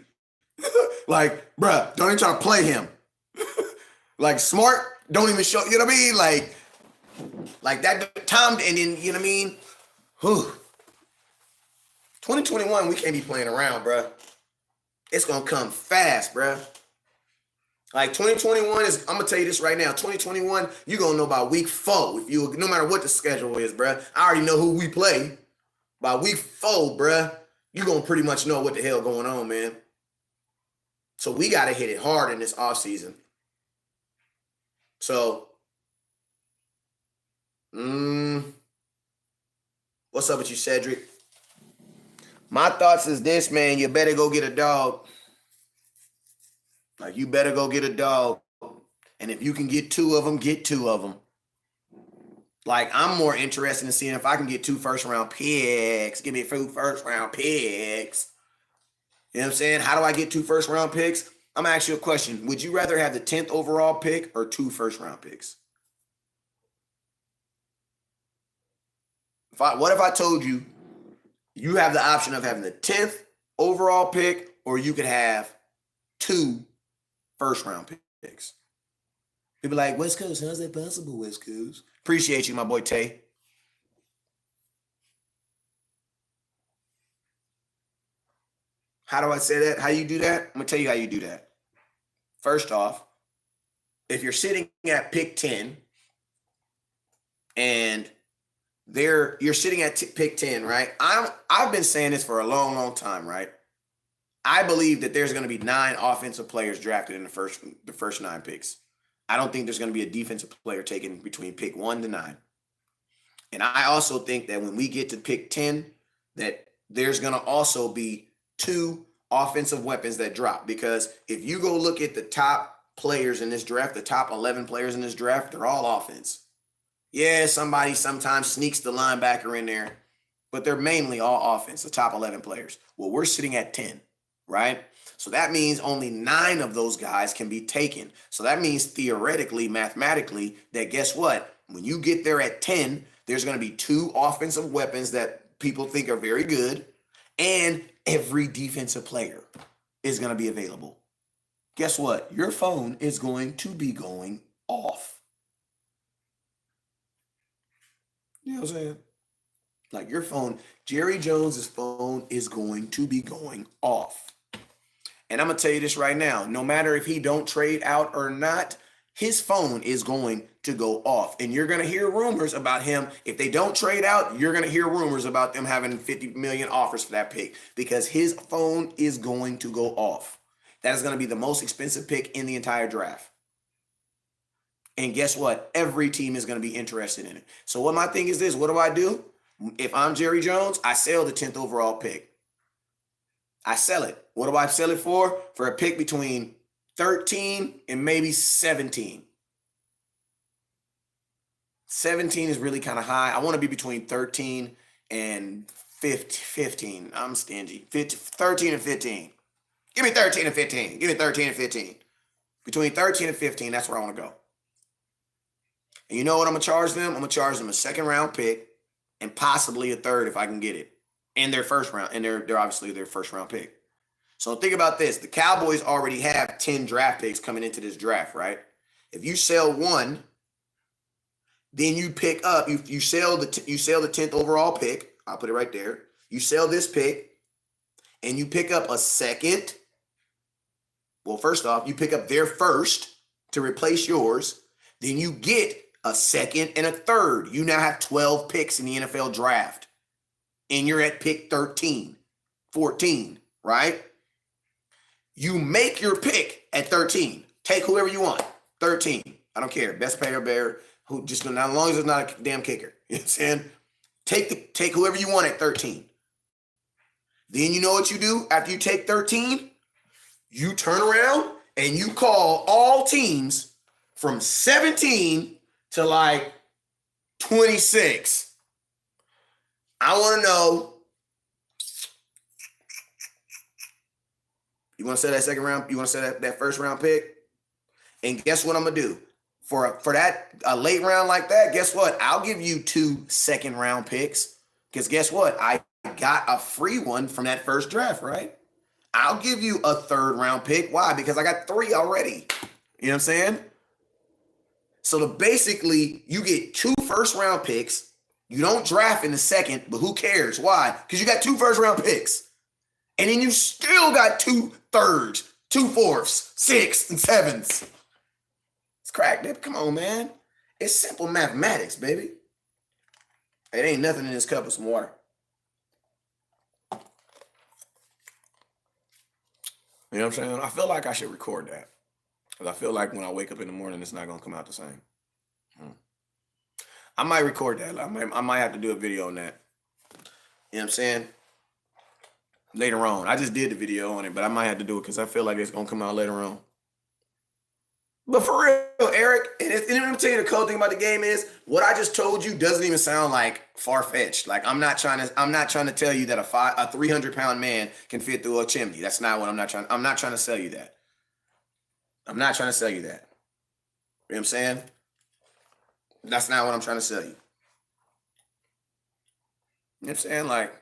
Like, bro, don't even try to play him. Like, smart, don't even show, you know what I mean? Like that Tom, and then, you know what I mean? Whew. 2021, we can't be playing around, bro. It's going to come fast, bro. Like 2021 is, I'm going to tell you this right now. 2021, you're going to know by week 4. No matter what the schedule is, bro. I already know who we play. By week 4, bro, you're going to pretty much know what the hell going on, man. So we got to hit it hard in this offseason. So, what's up with you, Cedric? My thoughts is this, man. You better go get a dog. Like, you better go get a dog. And if you can get 2 of them, get 2 of them. Like, I'm more interested in seeing if I can get 2 first-round picks. Give me 2 first-round picks. You know what I'm saying? How do I get 2 first-round picks? I'm going to ask you a question. Would you rather have the 10th overall pick or 2 first-round picks? What if I told you you have the option of having the 10th overall pick or you could have 2 first-round picks? People like, West Coast, how's that possible, West Coast? Appreciate you, my boy Tay. How do I say that? How you do that? I'm going to tell you how you do that. First off, if you're sitting at pick 10 and you're sitting at pick 10, right? I've been saying this for a long, long time, right? I believe that there's going to be 9 offensive players drafted in the first 9 picks. I don't think there's going to be a defensive player taken between pick 1 to 9. And I also think that when we get to pick 10, that there's going to also be 2 offensive weapons that drop. Because if you go look at the top players in this draft, the top 11 players in this draft, they're all offense. Yeah, somebody sometimes sneaks the linebacker in there, but they're mainly all offense, the top 11 players. Well, we're sitting at 10, right? So that means only 9 of those guys can be taken. So that means theoretically, mathematically, that guess what? When you get there at 10, there's going to be 2 offensive weapons that people think are very good, and every defensive player is going to be available. Guess what? Your phone is going to be going off. You know what I'm saying? Like your phone, Jerry Jones's phone is going to be going off. And I'm going to tell you this right now. No matter if he don't trade out or not, his phone is going to go off. And you're going to hear rumors about him. If they don't trade out, you're going to hear rumors about them having 50 million offers for that pick because his phone is going to go off. That is going to be the most expensive pick in the entire draft. And guess what? Every team is going to be interested in it. So what my thing is this, what do? If I'm Jerry Jones, I sell the 10th overall pick. I sell it. What do I sell it for? For a pick between 13 and maybe 17. 17 is really kind of high. I want to be between 13 and 15. I'm stingy. 13 and 15. Give me 13 and 15. Give me 13 and 15. Between 13 and 15, that's where I want to go. And you know what I'm going to charge them? I'm going to charge them a 2nd round pick and possibly a 3rd if I can get it. And their first round. And they're obviously their first round pick. So think about this. The Cowboys already have 10 draft picks coming into this draft, right? If you sell one, then you pick up, you sell the 10th overall pick. I'll put it right there. You sell this pick and you pick up a 2nd. Well, first off, you pick up their first to replace yours. Then you get a second and a third. You now have 12 picks in the NFL draft. And you're at pick 13, 14, right? You make your pick at 13. Take whoever you want. 13. I don't care. Best player, bear, who just not as long as it's not a damn kicker. You know what I'm saying? Take whoever you want at 13. Then you know what you do after you take 13? You turn around and you call all teams from 17 to like 26. I want to know, you want to set that second round? You want to set that first round pick? And guess what I'm going to do? For that, a late round like that, guess what? I'll give you 2 second round picks. Because guess what? I got a free one from that first draft, right? I'll give you a third round pick. Why? Because I got 3 already. You know what I'm saying? So basically, you get 2 first round picks. You don't draft in the second, but who cares? Why? Because you got 2 first round picks. And then you still got 2 thirds, 2 fourths, 6 and 7s. It's crack, baby. Come on, man. It's simple mathematics, baby. It ain't nothing in this cup of some water. You know what I'm saying? I feel like I should record that. Because I feel like when I wake up in the morning, it's not going to come out the same. I might record that. I might have to do a video on that. You know what I'm saying? Later on. I just did the video on it, but I might have to do it because I feel like it's going to come out later on. But for real, Eric, and I'm telling you the cool thing about the game is what I just told you doesn't even sound like far-fetched. Like I'm not trying to tell you that a 300-pound man can fit through a chimney. That's not what I'm not trying to sell you that. I'm not trying to sell you that. You know what I'm saying? That's not what I'm trying to sell you. You know what I'm saying? Like,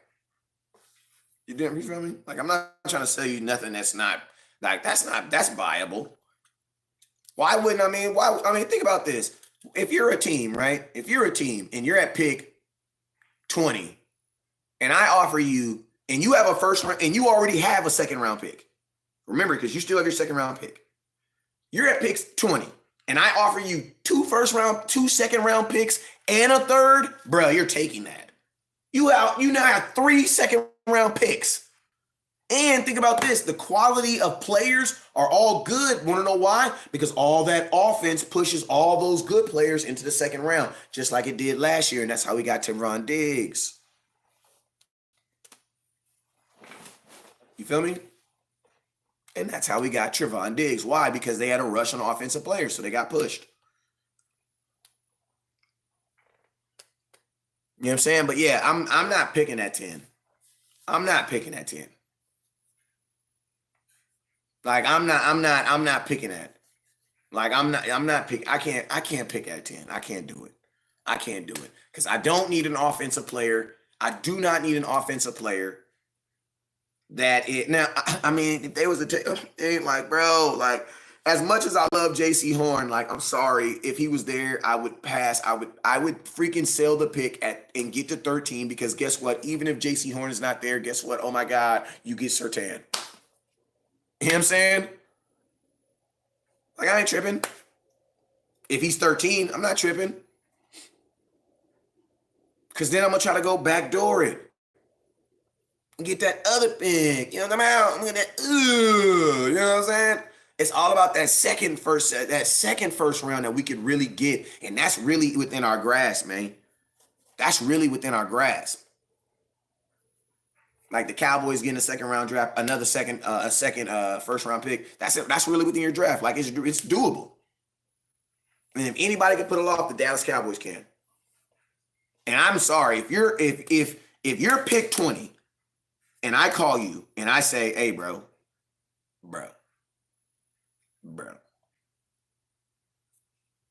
you feel me? Like, I'm not trying to sell you nothing that's not, like, that's viable. Why wouldn't, think about this. If you're a team, right? If you're a team and you're at pick 20 and I offer you, and you have a first round, and you already have a second round pick. Remember, because you still have your second round pick. You're at pick 20 and I offer you 2 second round picks and a third, bro, you're taking that. You now have 3 second round picks. And think about this, the quality of players are all good. Want to know why? Because all that offense pushes all those good players into the second round, just like it did last year. And that's how we got Trevon Diggs. You feel me? And that's how we got Trevon Diggs. Why? Because they had a rush on offensive players, so they got pushed. You know what I'm saying? But yeah, I'm not picking that 10. I'm not picking that 10. Like I'm not picking that. Like I can't pick at 10. I can't do it. I can't do it. Because I don't need an offensive player. I do not need an offensive player if they was like, bro, like as much as I love JC Horn, like I'm sorry, if he was there, I would pass. I would freaking sell the pick and get to 13 because guess what? Even if JC Horn is not there, guess what? Oh my God, you get Surtain. You know what I'm saying? Like, I ain't tripping. If he's 13, I'm not tripping. Because then I'm going to try to go backdoor it. And get that other pick. You know what I'm saying? You know what I'm saying? It's all about that second first round that we could really get. And that's really within our grasp, man. That's really within our grasp. Like the Cowboys getting a second round draft, a second first round pick. That's really within your draft. Like it's doable. And if anybody can put it off, the Dallas Cowboys can. And I'm sorry if you're pick 20, and I call you and I say, hey, bro,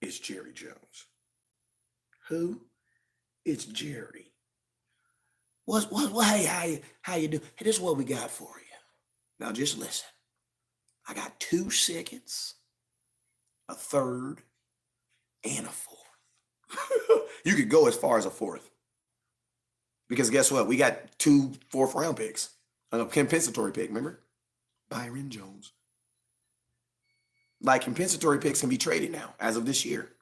it's Jerry Jones. Who? It's Jerry. How you do? Hey, this is what we got for you. Now just listen. I got 2 seconds, a third, and a fourth. You could go as far as a fourth. Because guess what? We got 2 fourth-round picks. A compensatory pick, remember? Byron Jones. Like compensatory picks can be traded now as of this year.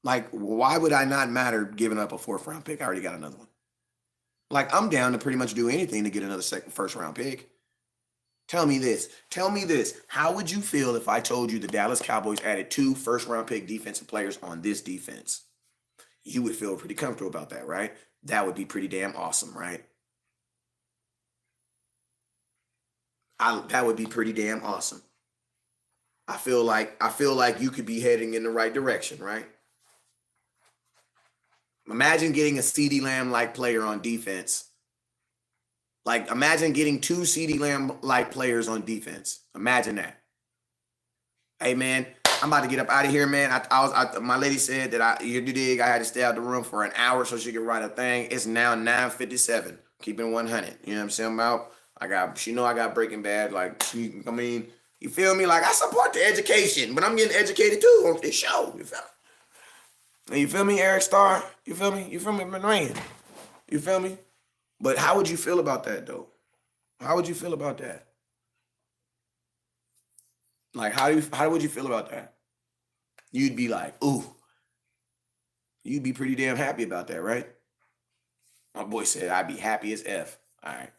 Like, why would I not matter giving up a fourth round pick? I already got another one. Like, I'm down to pretty much do anything to get another first round pick. Tell me this. Tell me this. How would you feel if I told you the Dallas Cowboys added 2 first round pick defensive players on this defense? You would feel pretty comfortable about that, right? That would be pretty damn awesome, right? That would be pretty damn awesome. I feel like you could be heading in the right direction, right? Imagine getting a CD Lamb like player on defense. Like imagine getting 2 CD Lamb like players on defense. Imagine that. Hey man, I'm about to get up out of here, man. My lady said that you dig. I had to stay out the room for an hour so she could write a thing. It's now 9:57. Keeping 100. You know what I'm saying about? I got Breaking Bad. You feel me? Like I support the education, but I'm getting educated too on this show. You feel me, Eric Starr? You feel me? You feel me, man? You feel me? But how would you feel about that though? How would you feel about that? Like how would you feel about that? You'd be like, ooh, you'd be pretty damn happy about that, right? My boy said I'd be happy as F. All right.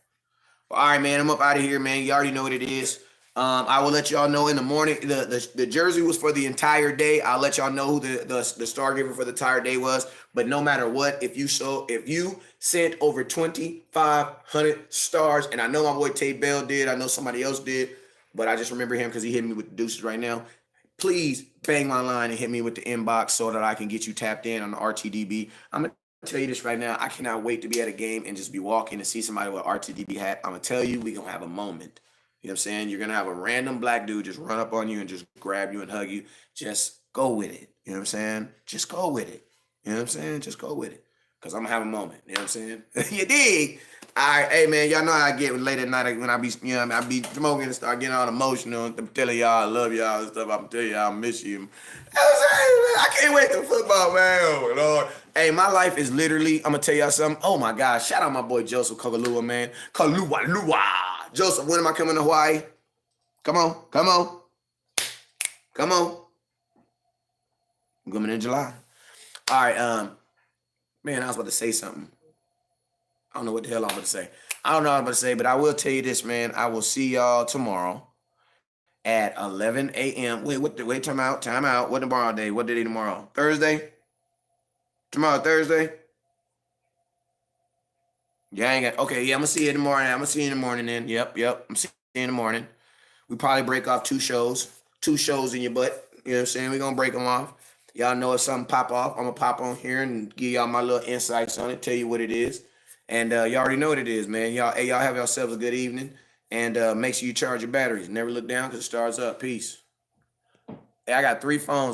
Well, all right, man. I'm up out of here, man. You already know what it is. I will let y'all know in the morning. The jersey was for the entire day. I'll let y'all know who the star giver for the entire day was. But no matter what, if you sent over 2,500 stars, and I know my boy Tate Bell did, I know somebody else did, but I just remember him because he hit me with the deuces right now. Please bang my line and hit me with the inbox so that I can get you tapped in on the RTDB. I'm gonna tell you this right now. I cannot wait to be at a game and just be walking and see somebody with RTDB hat. I'm gonna tell you, we're gonna have a moment. You know what I'm saying? You're gonna have a random black dude just run up on you and just grab you and hug you. Just go with it. You know what I'm saying? Just go with it. You know what I'm saying? Just go with it. Cause I'm gonna have a moment. You know what I'm saying? You dig? All right, hey man, y'all know how I get late at night when I be, you know, I be smoking and start getting all emotional. I'm telling y'all I love y'all and stuff. I'm telling y'all I miss you. You know what I'm saying, man? I can't wait to football, man. Oh Lord. Hey, my life is literally, I'm gonna tell y'all something. Oh my gosh, shout out my boy Joseph Kogalua, man. Kalua Lua. Joseph, when am I coming to Hawaii? Come on, come on, come on. I'm coming in July. All right, man, I was about to say something. I don't know what the hell I'm about to say. I don't know what I'm about to say, but I will tell you this, man. I will see y'all tomorrow at 11 a.m. Wait, time out, time out. What tomorrow day? What day tomorrow? Thursday? Tomorrow, Thursday? Yeah, I ain't got, okay, yeah, I'm gonna see you in the morning. I'm gonna see you in the morning then. Yep. I'm seeing you in the morning. We probably break off 2 shows in your butt. You know what I'm saying? We're gonna break them off. Y'all know if something pop off, I'm gonna pop on here and give y'all my little insights on it, tell you what it is. And y'all already know what it is, man. Y'all have yourselves a good evening. And make sure you charge your batteries. Never look down because it starts up. Peace. Hey, I got 3 phones.